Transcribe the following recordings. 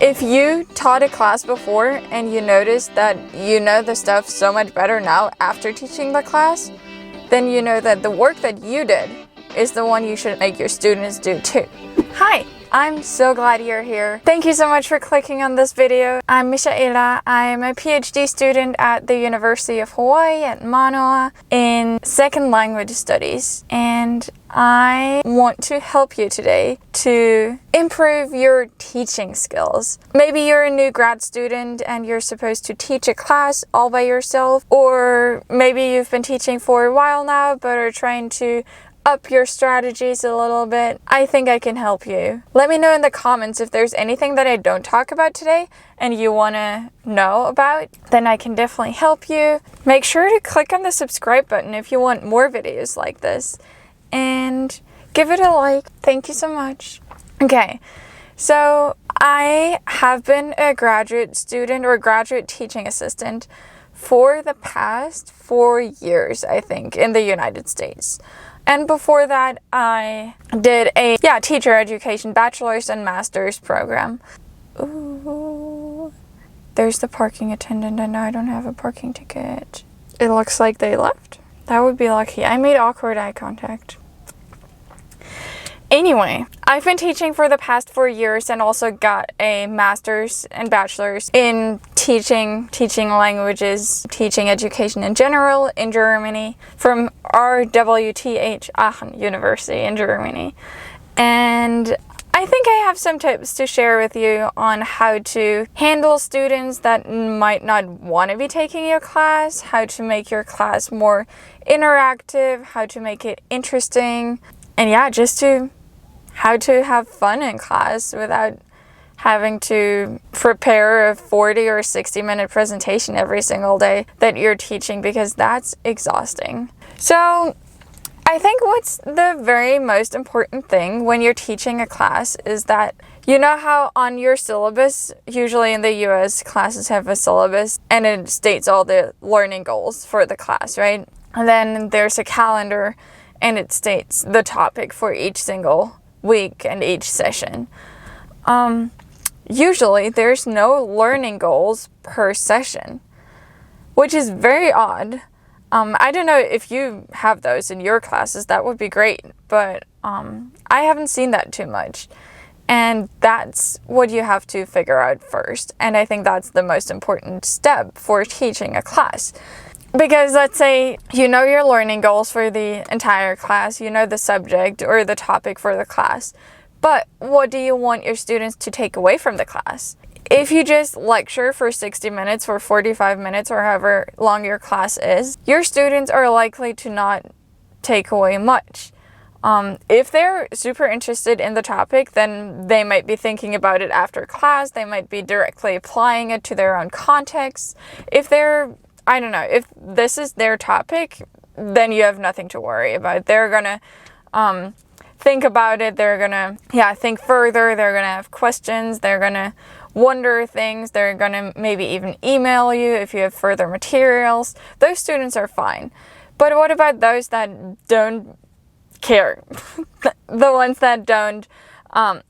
If you taught a class before and you noticed that you know the stuff so much better now after teaching the class, then you know that the work that you did is the one you should make your students do too. Hi, I'm so glad you're here. Thank you so much for clicking on this video. I'm Michi. I'm a PhD student at the University of Hawai'i at Manoa in second language studies, and I want to help you today to improve your teaching skills. Maybe you're a new grad student and you're supposed to teach a class all by yourself, or maybe you've been teaching for a while now but are trying to up your strategies a little bit. I think I can help you. Let me know in the comments if there's anything that I don't talk about today and you want to know about, then I can definitely help you. Make sure to click on the subscribe button if you want more videos like this, and give it a like. Thank you so much. Okay, so I have been a graduate student or graduate teaching assistant for the past 4 years, I think, in the United States. And before that, I did a teacher education bachelor's and master's program. Ooh, there's the parking attendant, and I don't have a parking ticket. It looks like they left. That would be lucky. I made awkward eye contact. Anyway, I've been teaching for the past 4 years and also got a master's and bachelor's in teaching languages, teaching education in general in Germany from RWTH Aachen University in Germany. And I think I have some tips to share with you on how to handle students that might not want to be taking your class, how to make your class more interactive, how to make it interesting, and just how to have fun in class without having to prepare a 40 or 60 minute presentation every single day that you're teaching, because that's exhausting. So I think what's the very most important thing when you're teaching a class is that you know how on your syllabus, usually in the US, classes have a syllabus and it states all the learning goals for the class, right? And then there's a calendar and it states the topic for each single week and each session. Usually there's no learning goals per session, which is very odd. I don't know if you have those in your classes. That would be great, but I haven't seen that too much. And that's what you have to figure out first. And I think that's the most important step for teaching a class. Because let's say you know your learning goals for the entire class, you know the subject or the topic for the class, but what do you want your students to take away from the class? If you just lecture for 60 minutes or 45 minutes or however long your class is, your students are likely to not take away much. If they're super interested in the topic, then they might be thinking about it after class, they might be directly applying it to their own context. If this is their topic, then you have nothing to worry about. They're gonna think about it, they're gonna think further, they're gonna have questions, they're gonna wonder things, they're gonna maybe even email you if you have further materials. Those students are fine. But what about those that don't care? The ones that don't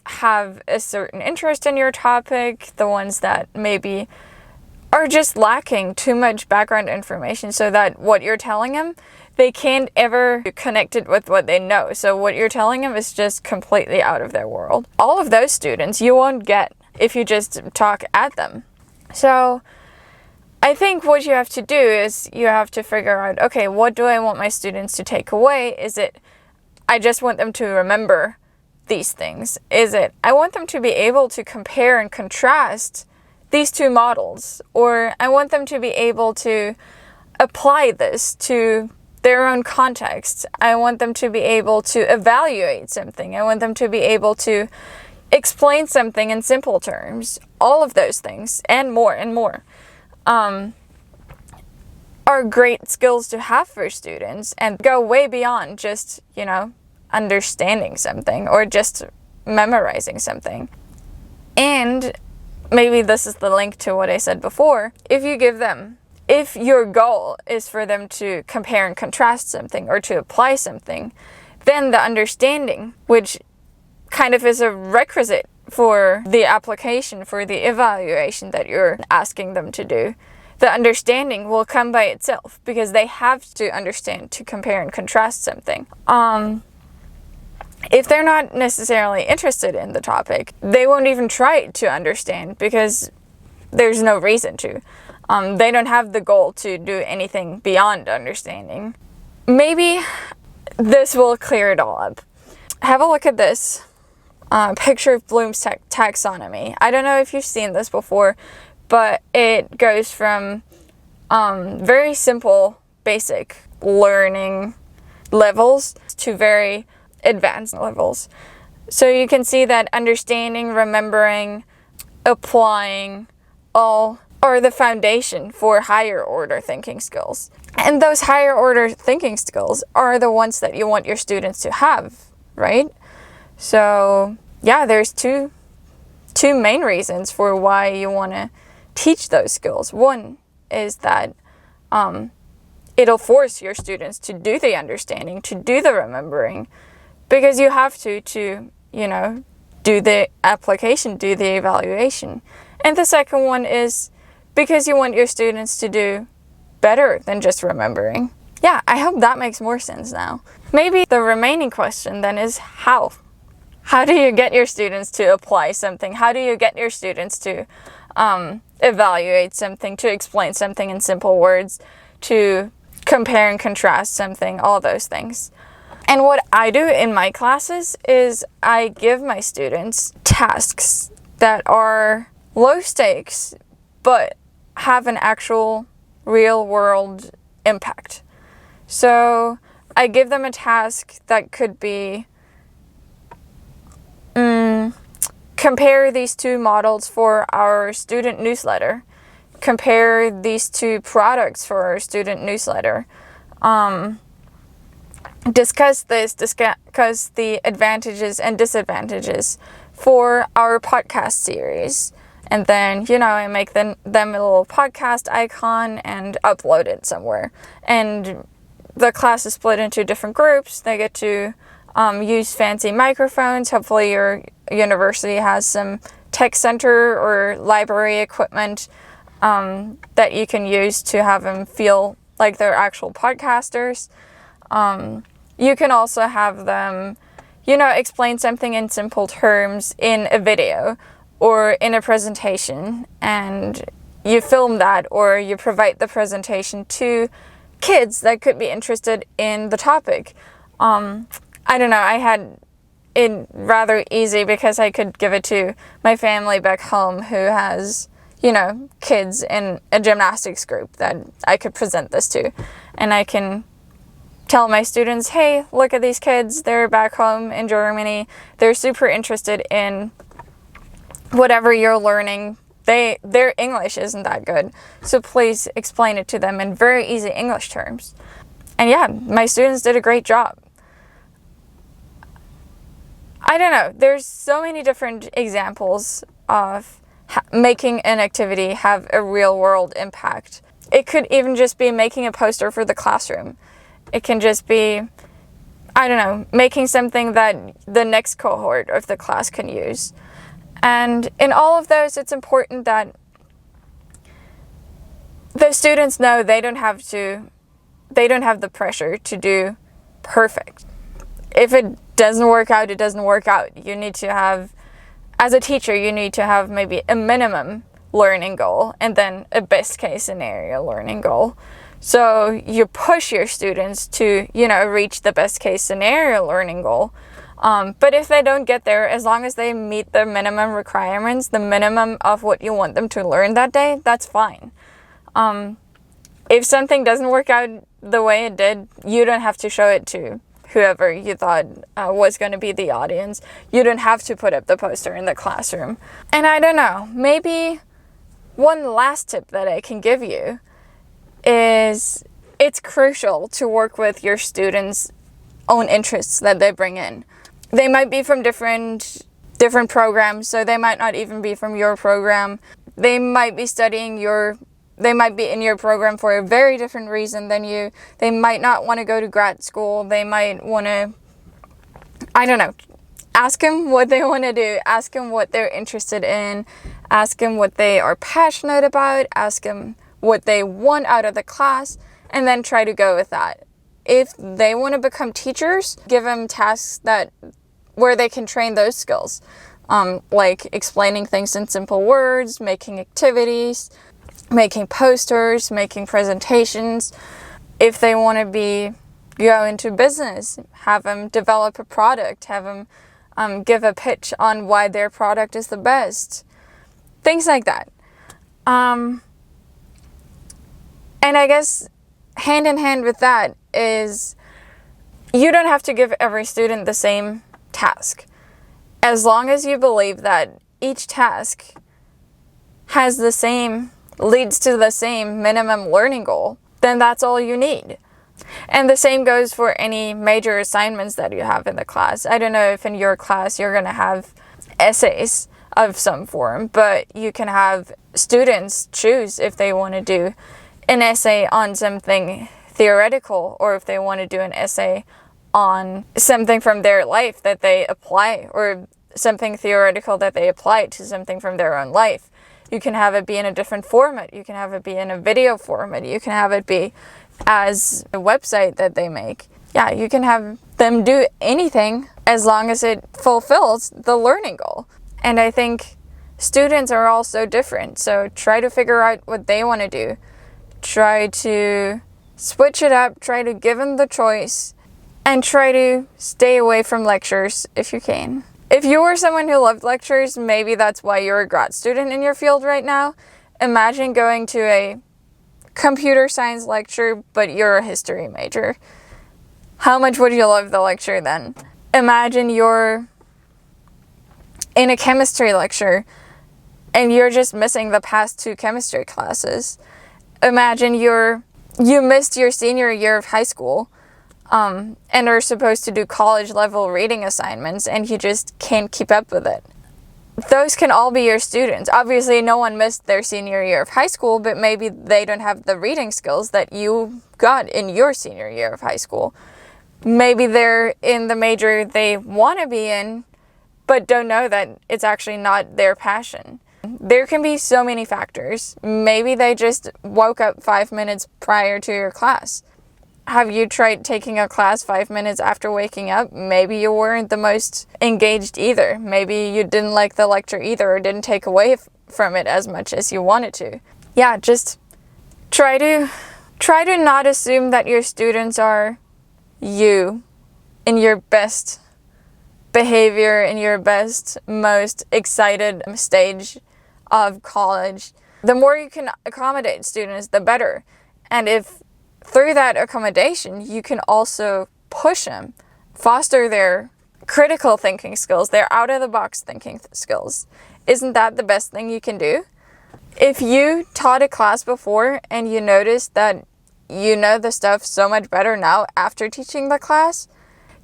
have a certain interest in your topic, the ones that maybe are just lacking too much background information so that what you're telling them, they can't ever connect it with what they know. So what you're telling them is just completely out of their world. All of those students you won't get if you just talk at them. So I think what you have to do is you have to figure out, okay, what do I want my students to take away? Is it, I just want them to remember these things? Is it, I want them to be able to compare and contrast these two models, or I want them to be able to apply this to their own context. I want them to be able to evaluate something. I want them to be able to explain something in simple terms. All of those things and more are great skills to have for students and go way beyond just, understanding something or just memorizing something. And maybe this is the link to what I said before. If your goal is for them to compare and contrast something or to apply something, then the understanding, which kind of is a requisite for the application, for the evaluation that you're asking them to do. The understanding will come by itself because they have to understand to compare and contrast something. If they're not necessarily interested in the topic, they won't even try to understand because there's no reason to. They don't have the goal to do anything beyond understanding. Maybe this will clear it all up. Have a look at this picture of Bloom's taxonomy. I don't know if you've seen this before, but it goes from very simple, basic learning levels to very advanced levels. So you can see that understanding, remembering, applying, all are the foundation for higher order thinking skills. And those higher order thinking skills are the ones that you want your students to have, right? So yeah, there's two main reasons for why you want to teach those skills. One is that it'll force your students to do the understanding, to do the remembering, because you have to you know, do the application, do the evaluation. And the second one is because you want your students to do better than just remembering. Yeah, I hope that makes more sense now. Maybe the remaining question then is how? How do you get your students to apply something? How do you get your students to evaluate something, to explain something in simple words, to compare and contrast something, all those things? And what I do in my classes is I give my students tasks that are low stakes, but have an actual real world impact. So I give them a task that could be compare these two models for our student newsletter, compare these two products for our student newsletter, discuss the advantages and disadvantages for our podcast series. And then, you know, I make them a little podcast icon and upload it somewhere. And the class is split into different groups. They get to use fancy microphones. Hopefully your university has some tech center or library equipment that you can use to have them feel like they're actual podcasters. You can also have them, you know, explain something in simple terms in a video or in a presentation, and you film that, or you provide the presentation to kids that could be interested in the topic. I don't know, I had it rather easy because I could give it to my family back home who has, you know, kids in a gymnastics group that I could present this to. And I can tell my students, hey, look at these kids, they're back home in Germany, they're super interested in whatever you're learning. Their English isn't that good, so please explain it to them in very easy English terms. And yeah, my students did a great job. I don't know, there's so many different examples of making an activity have a real world impact. It could even just be making a poster for the classroom. It can just be, I don't know, making something that the next cohort of the class can use. And in all of those, it's important that the students know they don't have the pressure to do perfect. If it doesn't work out, it doesn't work out. You need to have, as a teacher, you need to have maybe a minimum learning goal and then a best case scenario learning goal. So you push your students to, you know, reach the best case scenario learning goal. But if they don't get there, as long as they meet the minimum requirements, the minimum of what you want them to learn that day, that's fine. If something doesn't work out the way it did, you don't have to show it to whoever you thought was going to be the audience. You don't have to put up the poster in the classroom. And I don't know, maybe one last tip that I can give you is it's crucial to work with your students' own interests that they bring in. They might be from different programs, so they might not even be from your program. They might be they might be in your program for a very different reason than you. They might not want to go to grad school. They might want to, I don't know. Ask them what they want to do. Ask them what they're interested in. Ask them what they are passionate about. Ask them what they want out of the class, and then try to go with that. If they want to become teachers, give them tasks where they can train those skills, like explaining things in simple words, making activities, making posters, making presentations. If they want to go into business, have them develop a product, have them give a pitch on why their product is the best. Things like that. And I guess hand in hand with that is you don't have to give every student the same task. As long as you believe that each task leads to the same minimum learning goal, then that's all you need. And the same goes for any major assignments that you have in the class. I don't know if in your class you're going to have essays of some form, but you can have students choose if they want to do an essay on something theoretical, or if they want to do an essay on something from their life that they apply, or something theoretical that they apply to something from their own life. You can have it be in a different format. You can have it be in a video format. You can have it be as a website that they make. Yeah, you can have them do anything as long as it fulfills the learning goal. And I think students are all so different. So try to figure out what they want to do. Try to switch it up. Try to give them the choice. And try to stay away from lectures if you can. If you were someone who loved lectures, maybe that's why you're a grad student in your field right now. Imagine going to a computer science lecture, but you're a history major. How much would you love the lecture then? Imagine you're in a chemistry lecture and you're just missing the past 2 chemistry classes. Imagine you missed your senior year of high school and are supposed to do college level reading assignments and you just can't keep up with it. Those can all be your students. Obviously, no one missed their senior year of high school, but maybe they don't have the reading skills that you got in your senior year of high school. Maybe they're in the major they want to be in, but don't know that it's actually not their passion. There can be so many factors. Maybe they just woke up 5 minutes prior to your class. Have you tried taking a class 5 minutes after waking up? Maybe you weren't the most engaged either. Maybe you didn't like the lecture either, or didn't take away from it as much as you wanted to. Yeah, just try to not assume that your students are you in your best behavior, in your best, most excited stage of college. The more you can accommodate students, the better. And if through that accommodation, you can also push them, foster their critical thinking skills, their out-of-the-box thinking skills. Isn't that the best thing you can do? If you taught a class before and you noticed that you know the stuff so much better now after teaching the class,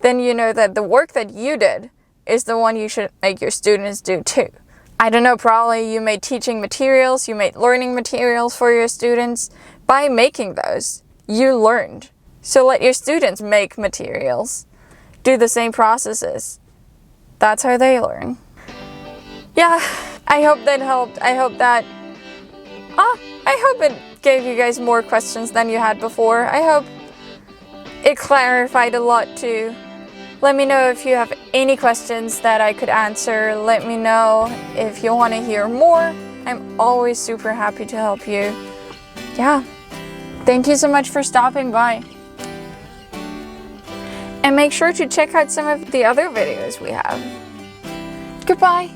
then you know that the work that you did is the one you should make your students do too. I don't know, probably you made teaching materials, you made learning materials for your students. By making those, you learned. So let your students make materials. Do the same processes. That's how they learn. Yeah, I hope that helped. I hope it gave you guys more questions than you had before. I hope it clarified a lot too. Let me know if you have any questions that I could answer. Let me know if you want to hear more. I'm always super happy to help you. Yeah. Thank you so much for stopping by. And make sure to check out some of the other videos we have. Goodbye.